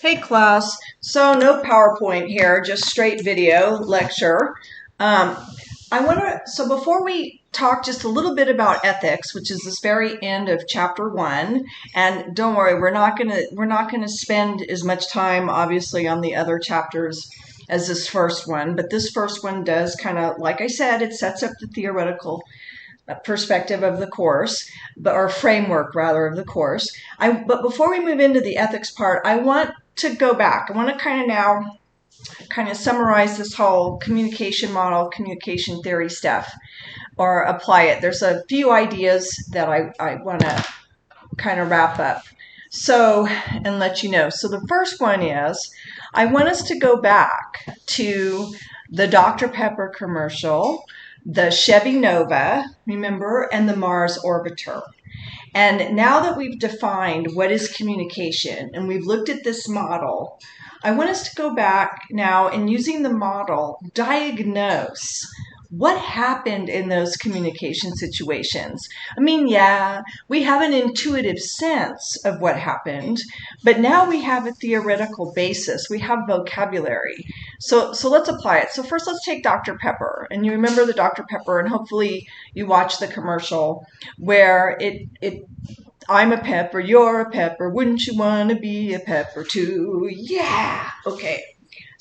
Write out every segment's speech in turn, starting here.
Hey class, so no PowerPoint here, just straight video lecture. Um, so before we talk just a little bit about ethics, which is this very end of chapter 1, and don't worry, we're not gonna spend as much time obviously on the other chapters as this first one, but this first one does kind of, like I said, it sets up the theoretical perspective of the course, or framework rather of the course. But before we move into the ethics part, I want to go back. I want to kind of summarize this whole communication model, communication theory stuff, or apply it. There's a few ideas that I want to kind of wrap up. So, and let you know. So the first one is, I want us to go back to the Dr. Pepper commercial, the Chevy Nova, remember, and the Mars Orbiter. And now that we've defined what is communication and we've looked at this model, I want us to go back now and, using the model, diagnose what happened in those communication situations. I mean, yeah, we have an intuitive sense of what happened, but now we have a theoretical basis. We have vocabulary. So let's apply it. So first, let's take Dr. Pepper. And you remember the Dr. Pepper, and hopefully you watch the commercial where I'm a pepper, you're a pepper, wouldn't you want to be a pepper too? Yeah! Okay.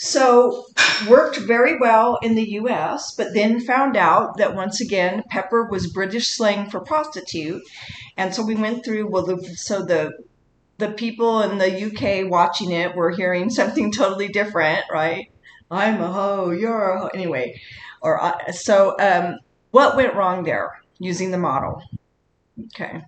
So, worked very well in the US, but then found out that once again, pepper was British slang for prostitute. And so we went through, the people in the UK watching it were hearing something totally different, right? I'm a hoe, you're a hoe. Anyway, what went wrong there using the model? Okay.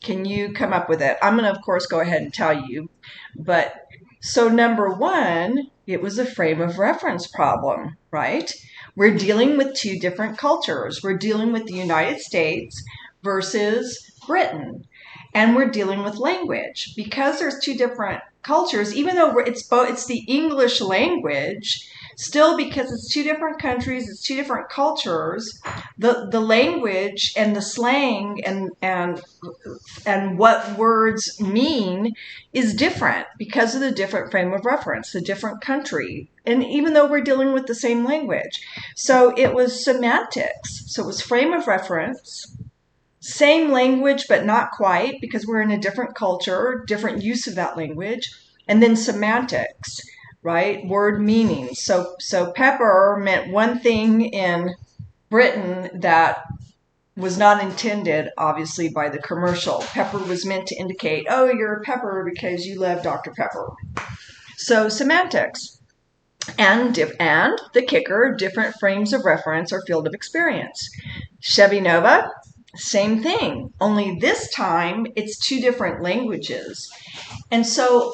Can you come up with it? I'm going to, of course, go ahead and tell you. But so number one, it was a frame of reference problem, right? We're dealing with two different cultures. We're dealing with the United States versus Britain. And we're dealing with language. Because there's two different cultures, even though it's the English language, still, because it's two different countries, it's two different cultures, the language and the slang and what words mean is different because of the different frame of reference, the different country, and even though we're dealing with the same language. So it was semantics. So it was frame of reference, same language but not quite, because we're in a different culture, different use of that language, and then semantics, right? Word meanings. So pepper meant one thing in Britain that was not intended, obviously, by the commercial. Pepper was meant to indicate, oh, you're a pepper because you love Dr. Pepper. So semantics. And the kicker, different frames of reference or field of experience. Chevy Nova, same thing, only this time it's two different languages. And so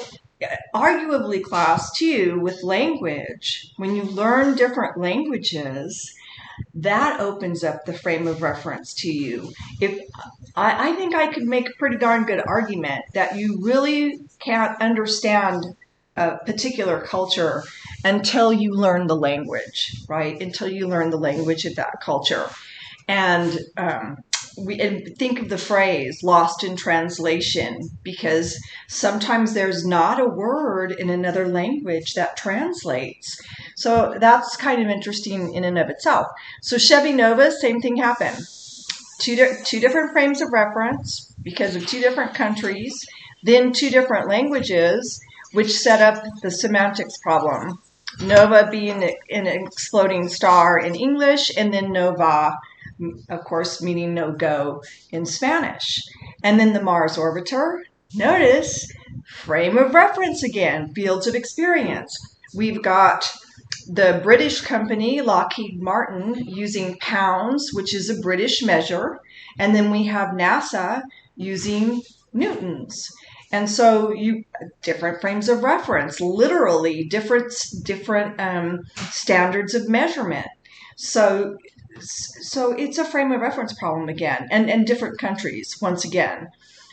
arguably, class too, with language, when you learn different languages, that opens up the frame of reference to you. I think I could make a pretty darn good argument that you really can't understand a particular culture until you learn the language, right? Until you learn the language of that culture. And think of the phrase lost in translation, because sometimes there's not a word in another language that translates. So that's kind of interesting in and of itself. So Chevy Nova, same thing happened. Two different frames of reference because of two different countries, then two different languages, which set up the semantics problem. Nova being an exploding star in English, and then Nova, of course, meaning no go in Spanish. And then the Mars Orbiter, notice, frame of reference again, fields of experience. We've got the British company, Lockheed Martin, using pounds, which is a British measure. And then we have NASA using newtons. And so different frames of reference, literally different standards of measurement. So it's a frame of reference problem again, and different countries once again.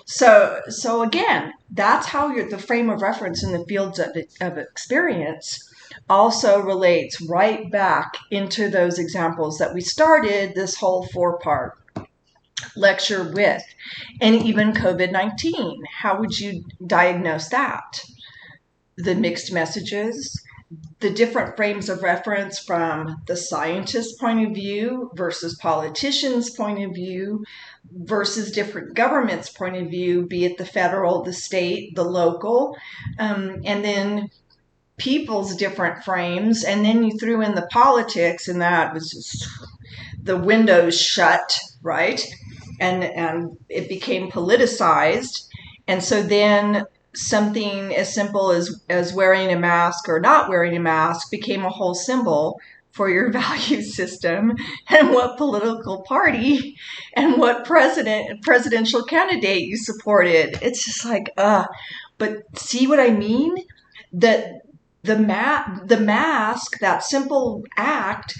So again, that's how the frame of reference in the fields of experience also relates right back into those examples that we started this whole 4-part lecture with. And even COVID-19, how would you diagnose that? the mixed messages, the different frames of reference from the scientist's point of view versus politicians' point of view versus different governments' point of view, be it the federal, the state, the local, and then people's different frames. And then you threw in the politics, and that was just the windows shut, right? And it became politicized. And so then something as simple as wearing a mask or not wearing a mask became a whole symbol for your value system and what political party and what presidential candidate you supported. It's just like, but see what I mean? That the mask, that simple act,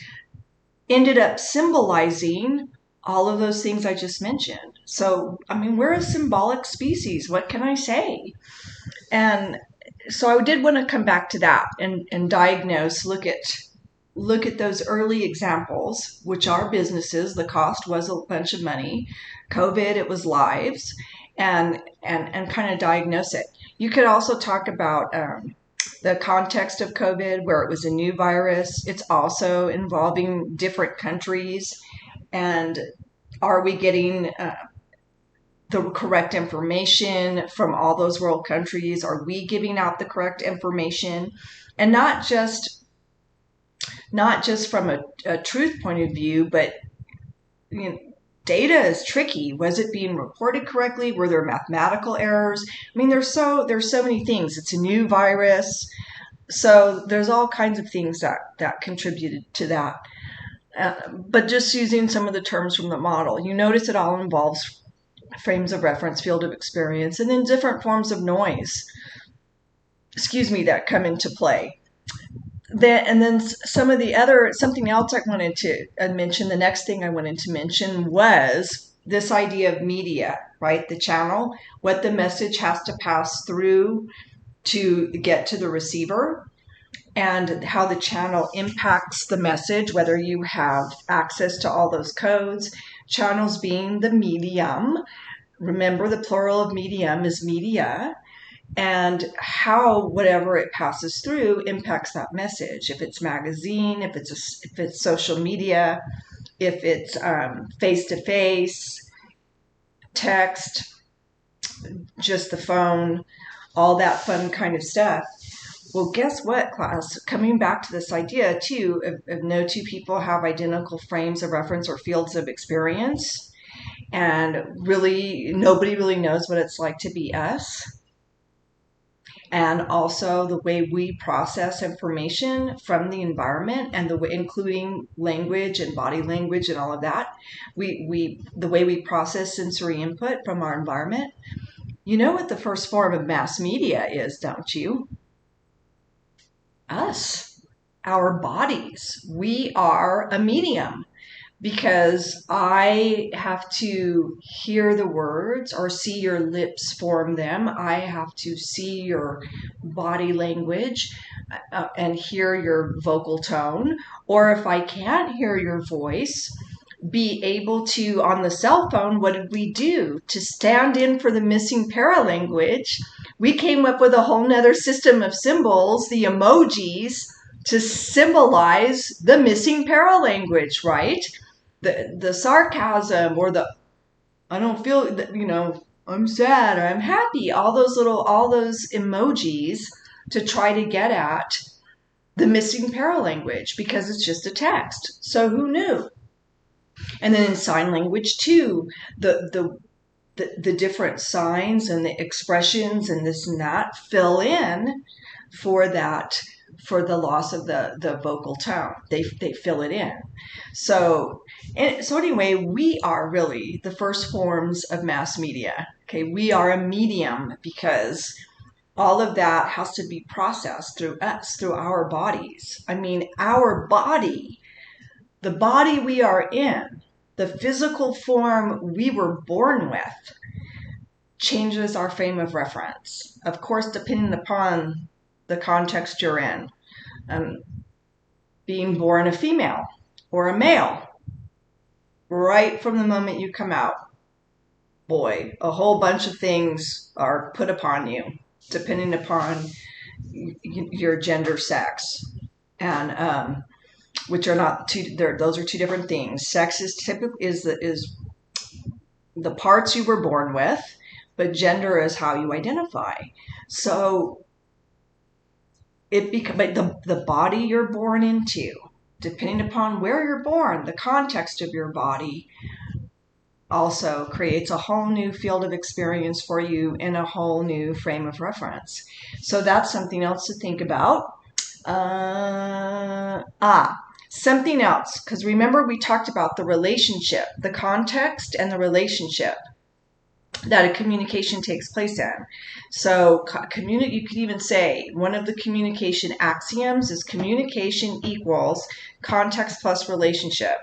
ended up symbolizing all of those things I just mentioned. So, I mean, we're a symbolic species. What can I say? And so I did want to come back to that and diagnose, look at those early examples, which are businesses. The cost was a bunch of money. COVID, it was lives, and kind of diagnose it. You could also talk about the context of COVID, where it was a new virus. It's also involving different countries. And are we getting the correct information from all those world countries? Are we giving out the correct information? And not just from a truth point of view, but you know, data is tricky. Was it being reported correctly? Were there mathematical errors? I mean, there's so many things. It's a new virus. So there's all kinds of things that contributed to that. But just using some of the terms from the model, you notice it all involves frames of reference, field of experience, and then different forms of noise, that come into play. And then something else I wanted to mention, the next thing I wanted to mention was this idea of media, right? The channel, what the message has to pass through to get to the receiver, and how the channel impacts the message, whether you have access to all those codes, channels being the medium. Remember, the plural of medium is media, and how whatever it passes through impacts that message. If it's magazine, if it's social media, if it's face-to-face, text, just the phone, all that fun kind of stuff. Well, guess what, class? Coming back to this idea, too, of no two people have identical frames of reference or fields of experience. And really, nobody really knows what it's like to be us. And also the way we process information from the environment, and the way, including language and body language and all of that. The way we process sensory input from our environment. You know what the first form of mass media is, don't you? Us, our bodies. We are a medium, because I have to hear the words or see your lips form them. I have to see your body language and hear your vocal tone. Or if I can't hear your voice, be able to, on the cell phone, what did we do? To stand in for the missing paralanguage, we came up with a whole nother system of symbols, the emojis, to symbolize the missing paralanguage, right? The sarcasm, or the I don't feel, I'm sad or I'm happy, all those emojis to try to get at the missing paralanguage, because it's just a text. So who knew? And then in sign language too, the different signs and the expressions and this and that fill in for the loss of the vocal tone. They fill it in. So anyway, we are really the first forms of mass media. Okay, we are a medium, because all of that has to be processed through us, through our bodies. I mean, our body, the body we are in, the physical form we were born with, changes our frame of reference. Of course, depending upon the context you're in. Being born a female or a male, right from the moment you come out, boy, a whole bunch of things are put upon you, depending upon your gender, sex, and which are not two. Those are two different things. Sex is typically is the parts you were born with, but gender is how you identify. So but the body you're born into, depending upon where you're born, the context of your body also creates a whole new field of experience for you in a whole new frame of reference. So that's something else to think about. Something else, because remember we talked about the relationship, the context and the relationship that a communication takes place in. So you could even say one of the communication axioms is communication equals context plus relationship.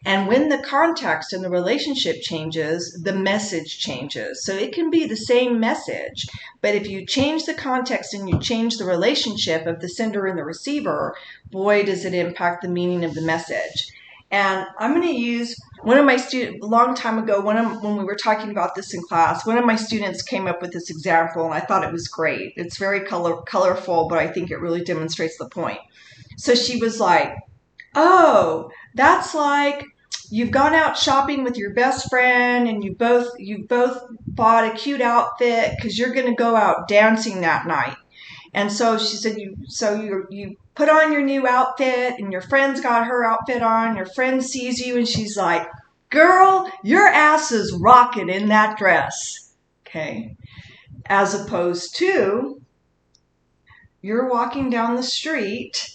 And when the context and the relationship changes, the message changes. So it can be the same message, but if you change the context and you change the relationship of the sender and the receiver, boy, does it impact the meaning of the message. And I'm going to use one of my students, a long time ago, when we were talking about this in class, one of my students came up with this example, and I thought it was great. It's very colorful, but I think it really demonstrates the point. So she was like, oh, that's like you've gone out shopping with your best friend and you both bought a cute outfit because you're going to go out dancing that night. And so she said, you put on your new outfit and your friend's got her outfit on. Your friend sees you and she's like, girl, your ass is rocking in that dress. Okay. As opposed to you're walking down the street,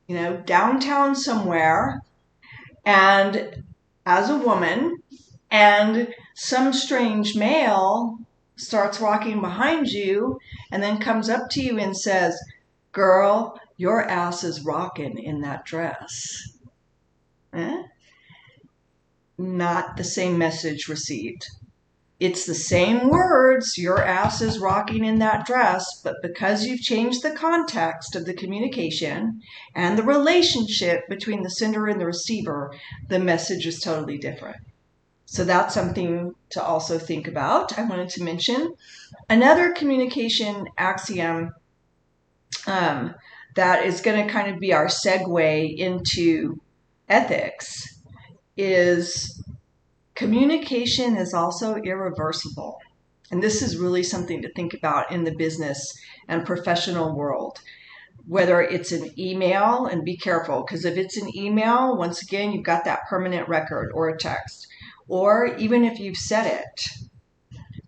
downtown somewhere, and as a woman, and some strange male starts walking behind you and then comes up to you and says, girl, your ass is rocking in that dress. Not the same message received. It's the same words, your ass is rocking in that dress, but because you've changed the context of the communication and the relationship between the sender and the receiver, the message is totally different. So that's something to also think about. I wanted to mention another communication axiom that is going to kind of be our segue into ethics is communication is also irreversible. And this is really something to think about in the business and professional world. Whether it's an email, and be careful, because if it's an email, once again, you've got that permanent record, or a text. Or even if you've said it,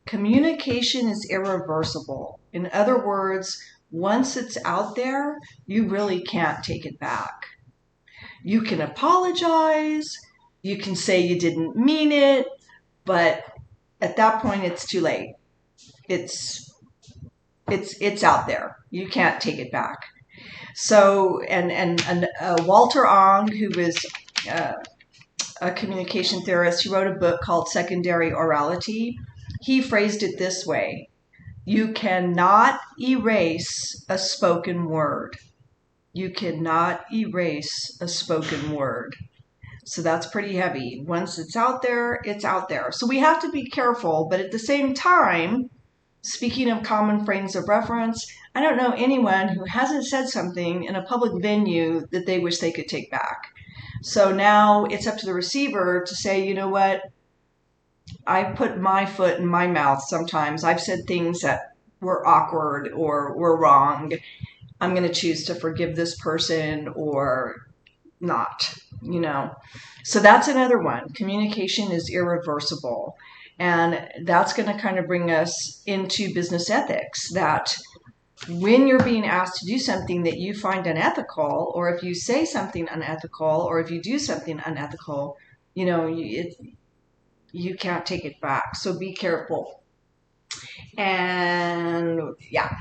communication is irreversible. In other words, once it's out there, you really can't take it back. You can apologize, you can say you didn't mean it, but at that point it's too late. It's out there. You can't take it back. So, and Walter Ong, who was a communication theorist, he wrote a book called Secondary Orality. He phrased it this way: you cannot erase a spoken word. You cannot erase a spoken word. So that's pretty heavy. Once it's out there, it's out there. So we have to be careful, but at the same time, speaking of common frames of reference, I don't know anyone who hasn't said something in a public venue that they wish they could take back. So now it's up to the receiver to say, you know what, I put my foot in my mouth sometimes. I've said things that were awkward or were wrong. I'm going to choose to forgive this person or not, So that's another one. Communication is irreversible. And that's going to kind of bring us into business ethics, that when you're being asked to do something that you find unethical, or if you say something unethical, or if you do something unethical, you can't take it back. So be careful. And yeah.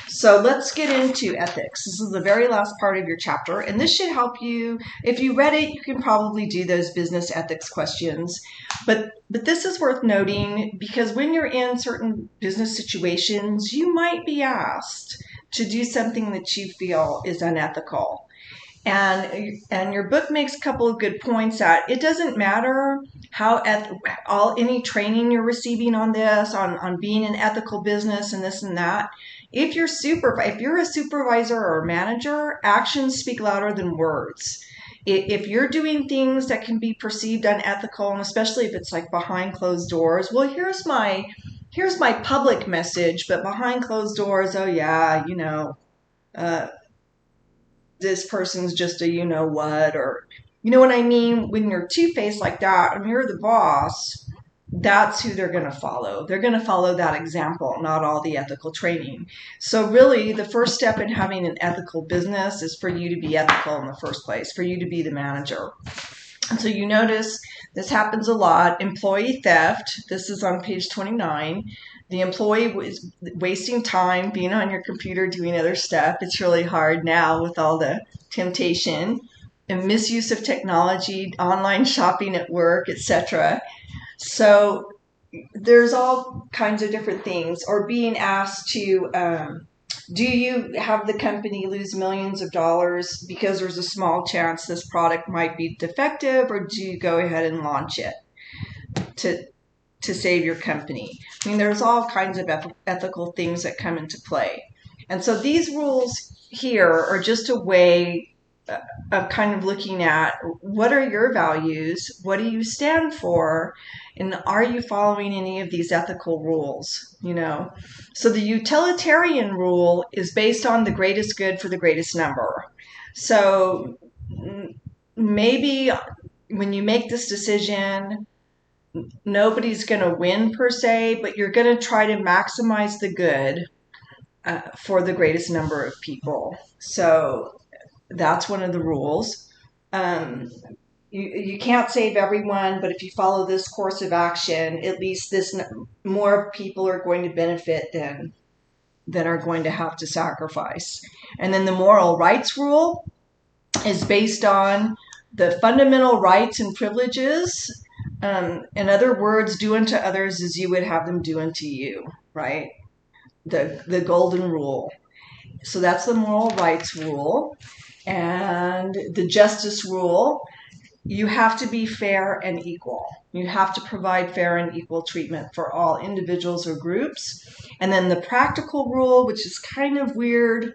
So let's get into ethics. This is the very last part of your chapter, and this should help you. If you read it, you can probably do those business ethics questions. But this is worth noting, because when you're in certain business situations, you might be asked to do something that you feel is unethical. And your book makes a couple of good points that it doesn't matter how any training you're receiving on this, on being an ethical business and this and that. If you're a supervisor or manager, actions speak louder than words. If you're doing things that can be perceived unethical, and especially if it's like behind closed doors, well, here's my public message, but behind closed doors, oh yeah, uh, this person's just a you know what, or you know what I mean? When you're two-faced like that and you're the boss, that's who they're going to follow. They're going to follow that example, not all the ethical training. So really, the first step in having an ethical business is for you to be ethical in the first place, for you to be the manager. And so you notice this happens a lot. Employee theft. This is on page 29. The employee was wasting time being on your computer doing other stuff. It's really hard now with all the temptation and misuse of technology, online shopping at work, etc. So there's all kinds of different things, or being asked to do you have the company lose millions of dollars because there's a small chance this product might be defective, or do you go ahead and launch it to save your company? I mean, there's all kinds of ethical things that come into play. And so these rules here are just a way of kind of looking at what are your values, what do you stand for, and are you following any of these ethical rules, So the utilitarian rule is based on the greatest good for the greatest number. So maybe when you make this decision, nobody's going to win per se, but you're going to try to maximize the good for the greatest number of people. So that's one of the rules. You can't save everyone, but if you follow this course of action, at least more people are going to benefit than are going to have to sacrifice. And then the moral rights rule is based on the fundamental rights and privileges. In other words, do unto others as you would have them do unto you, right? The golden rule. So that's the moral rights rule. And the justice rule, you have to be fair and equal. You have to provide fair and equal treatment for all individuals or groups. And then the practical rule, which is kind of weird,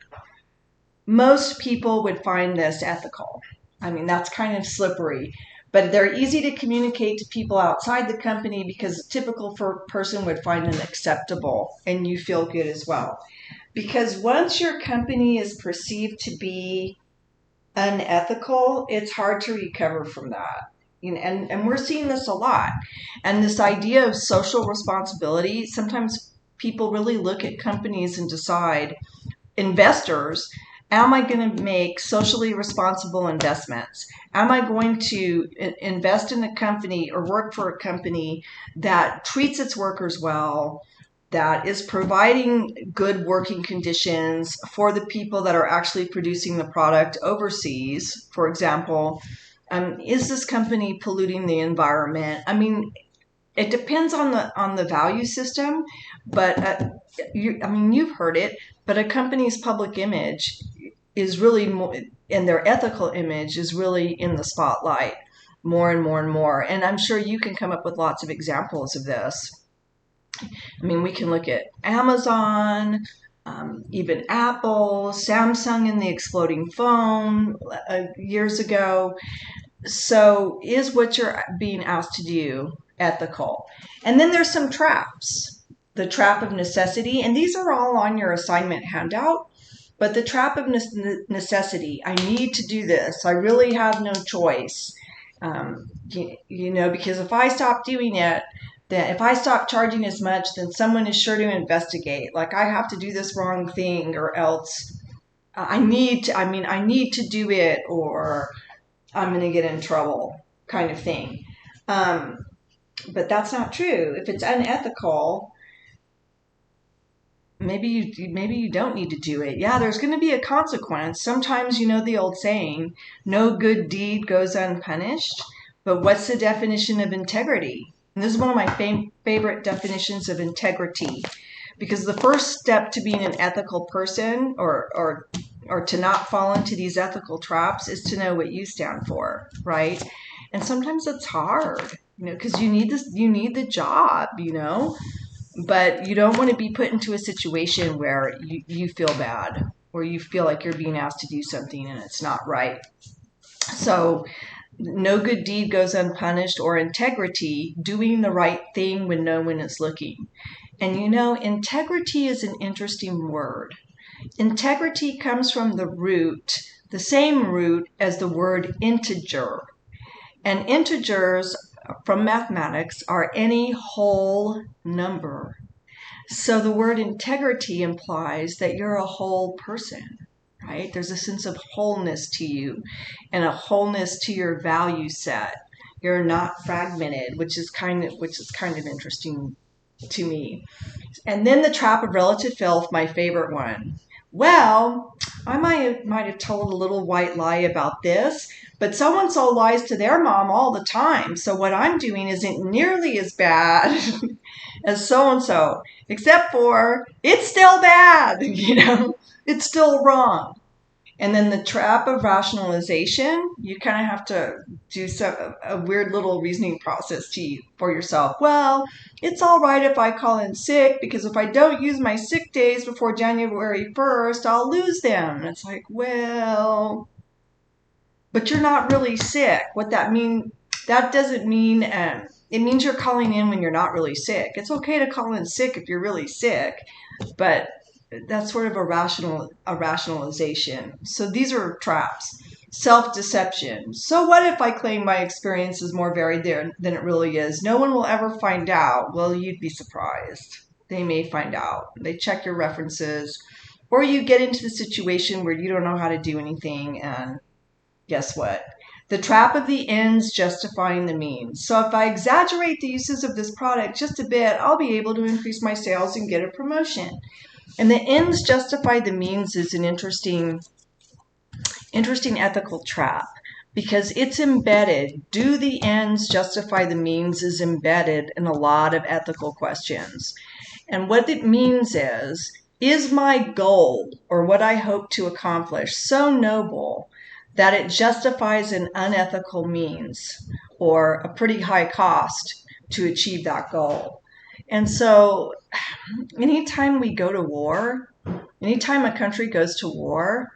most people would find this ethical. I mean, that's kind of slippery, but they're easy to communicate to people outside the company because a typical person would find them acceptable, and you feel good as well. Because once your company is perceived to be unethical, it's hard to recover from that. And we're seeing this a lot. And this idea of social responsibility, sometimes people really look at companies and decide, investors, am I going to make socially responsible investments? Am I going to invest in a company or work for a company that treats its workers well, that is providing good working conditions for the people that are actually producing the product overseas? For example, is this company polluting the environment? I mean, it depends on the value system, but you've heard it, but a company's public image is really more, and their ethical image is really in the spotlight more and more and more. And I'm sure you can come up with lots of examples of this. I mean, we can look at Amazon, even Apple, Samsung in the exploding phone years ago. So is what you're being asked to do ethical? And then there's some traps. The trap of necessity, and these are all on your assignment handout, but the trap of necessity, I need to do this. I really have no choice. Because if I stop doing it, then if I stop charging as much, then someone is sure to investigate. Like I have to do this wrong thing, or else I need to do it, or I'm going to get in trouble, kind of thing. But that's not true. If it's unethical, maybe you don't need to do it. Yeah, there's going to be a consequence. Sometimes, the old saying, no good deed goes unpunished. But what's the definition of integrity? And this is one of my favorite definitions of integrity, because the first step to being an ethical person, or to not fall into these ethical traps, is to know what you stand for, right? And sometimes it's hard, because you need the job, but you don't want to be put into a situation where you feel bad or you feel like you're being asked to do something and it's not right. So no good deed goes unpunished, or integrity, doing the right thing when no one is looking. And integrity is an interesting word. Integrity comes from the same root as the word integer. And integers from mathematics are any whole number. So the word integrity implies that you're a whole person, right? There's a sense of wholeness to you and a wholeness to your value set. You're not fragmented, which is kind of interesting to me. And then the trap of relative filth, my favorite one. Well, I might have told a little white lie about this, but so-and-so lies to their mom all the time. So what I'm doing isn't nearly as bad as so-and-so, except for it's still bad, it's still wrong. And then the trap of rationalization, you kind of have to do a weird little reasoning process for yourself. Well, it's all right if I call in sick because if I don't use my sick days before January 1st, I'll lose them. And it's like, well, but you're not really sick. What that means, that doesn't mean, it means you're calling in when you're not really sick. It's okay to call in sick if you're really sick, but that's sort of a rationalization. So these are traps. Self-deception. So what if I claim my experience is more varied than it really is? No one will ever find out. Well, you'd be surprised. They may find out. They check your references, or you get into the situation where you don't know how to do anything, and guess what? The trap of the ends justifying the means. So if I exaggerate the uses of this product just a bit, I'll be able to increase my sales and get a promotion. And the ends justify the means is an interesting ethical trap because it's embedded. Do the ends justify the means is embedded in a lot of ethical questions. And what it means is my goal or what I hope to accomplish so noble that it justifies an unethical means or a pretty high cost to achieve that goal? And so anytime we go to war, anytime a country goes to war,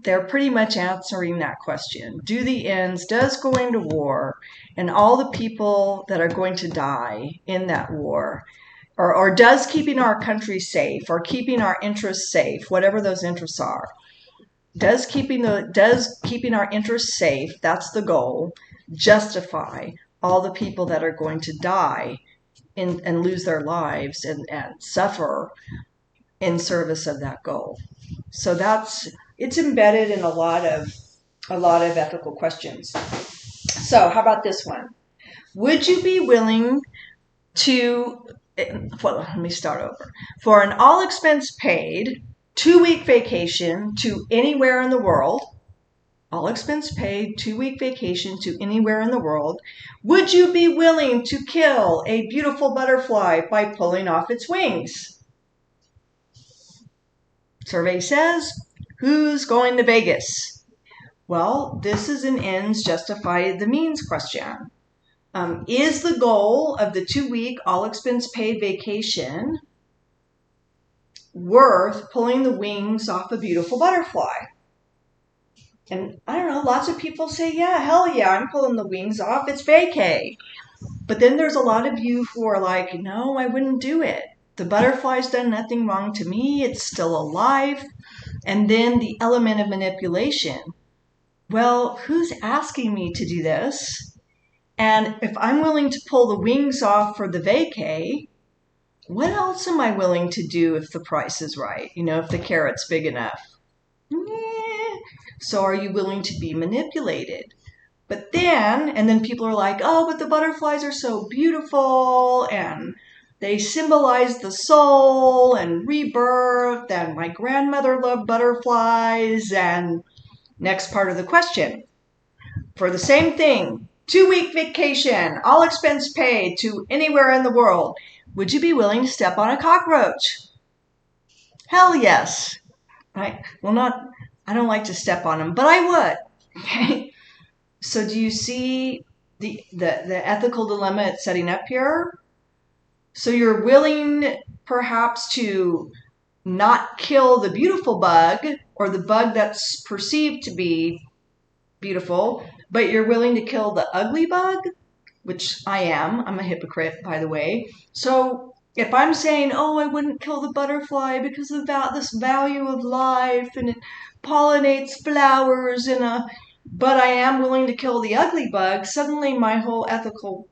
they're pretty much answering that question. Do the ends, does going to war and all the people that are going to die in that war, or does keeping our country safe or keeping our interests safe, whatever those interests are, does keeping our interests safe, that's the goal, justify all the people that are going to die and lose their lives and suffer in service of that goal? So it's embedded in a lot of ethical questions. So how about this one? Would you be willing to, well, let me start over. For an all expense paid 2-week vacation to anywhere in the world, all expense paid 2-week vacation to anywhere in the world, would you be willing to kill a beautiful butterfly by pulling off its wings? Survey says, who's going to Vegas? Well, this is an ends justify the means question. Is the goal of the 2-week all expense paid vacation worth pulling the wings off a beautiful butterfly? And I don't know, lots of people say, yeah, hell yeah, I'm pulling the wings off. It's vacay. But then there's a lot of you who are like, no, I wouldn't do it. The butterfly's done nothing wrong to me. It's still alive. And then the element of manipulation. Well, who's asking me to do this? And if I'm willing to pull the wings off for the vacay, what else am I willing to do if the price is right? If the carrot's big enough. So are you willing to be manipulated? But then people are like, oh, but the butterflies are so beautiful and they symbolize the soul and rebirth, and my grandmother loved butterflies. And next part of the question, for the same thing, 2-week vacation, all expense paid to anywhere in the world, would you be willing to step on a cockroach? Hell yes. Right? Well, I don't like to step on them, but I would. Okay. So do you see the ethical dilemma it's setting up here? So you're willing perhaps to not kill the beautiful bug or the bug that's perceived to be beautiful, but you're willing to kill the ugly bug, which I am. I'm a hypocrite, by the way. So if I'm saying, oh, I wouldn't kill the butterfly because of this value of life and it pollinates flowers but I am willing to kill the ugly bug, suddenly my whole ethical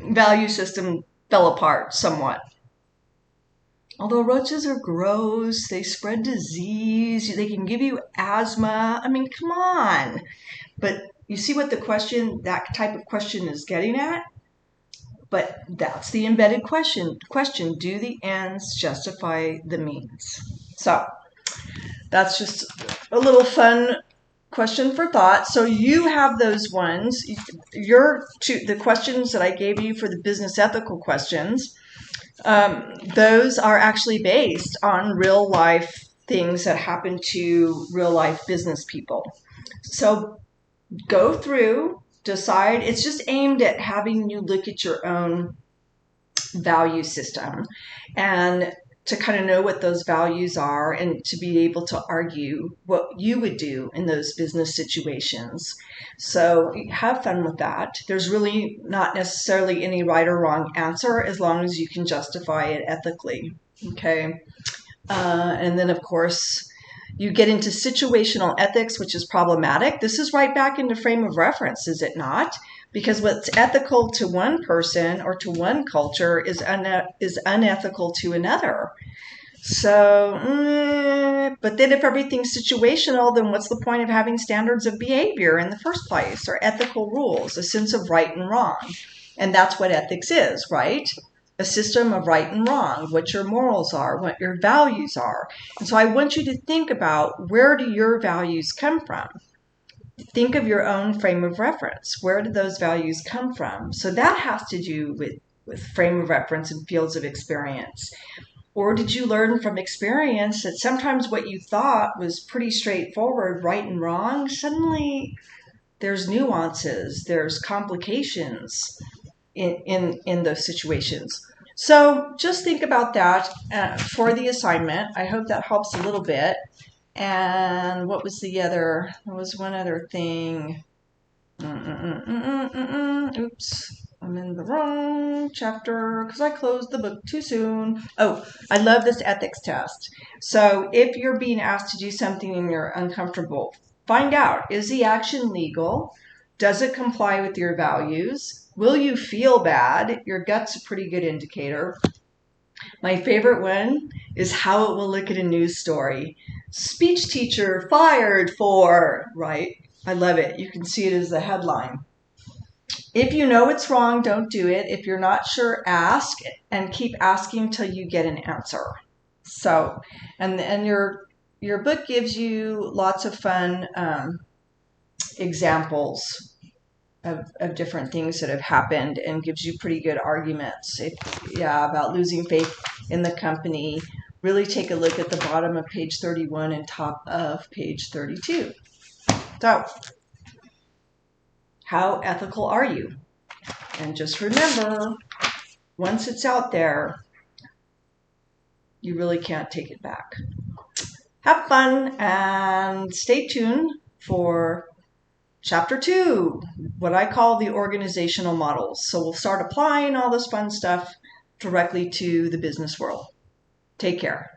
value system fell apart somewhat. Although roaches are gross, they spread disease, they can give you asthma. I mean, come on. But you see what that type of question is getting at? But that's the embedded question. Do the ends justify the means? So that's just a little fun question for thought. So you have those ones. The questions that I gave you for the business ethical questions, those are actually based on real life things that happen to real life business people. So go through, decide. It's just aimed at having you look at your own value system and to kind of know what those values are and to be able to argue what you would do in those business situations. So have fun with that. There's really not necessarily any right or wrong answer as long as you can justify it ethically. Okay. And then, of course, you get into situational ethics, which is problematic. This is right back into frame of reference, is it not? Because what's ethical to one person or to one culture is unethical to another. So, but then if everything's situational, then what's the point of having standards of behavior in the first place, or ethical rules, a sense of right and wrong? And that's what ethics is, right? A system of right and wrong, what your morals are, what your values are. And so I want you to think about, where do your values come from? Think of your own frame of reference. Where do those values come from? So that has to do with frame of reference and fields of experience. Or did you learn from experience that sometimes what you thought was pretty straightforward, right and wrong, suddenly there's nuances, there's complications in those situations. So just think about that for the assignment. I hope that helps a little bit. And what was there was one other thing. Oops. I'm in the wrong chapter because I closed the book too soon. Oh, I love this ethics test. So if you're being asked to do something and you're uncomfortable, find out, is the action legal? Does it comply with your values? Will you feel bad? Your gut's a pretty good indicator. My favorite one is how it will look at a news story. Speech teacher fired for, right? I love it. You can see it as the headline. If you know it's wrong, don't do it. If you're not sure, ask and keep asking till you get an answer. So, and your book gives you lots of fun examples of different things that have happened and gives you pretty good arguments. About losing faith in the company. Really take a look at the bottom of page 31 and top of page 32. So, how ethical are you? And just remember, once it's out there, you really can't take it back. Have fun and stay tuned for Chapter 2, what I call the organizational models. So we'll start applying all this fun stuff directly to the business world. Take care.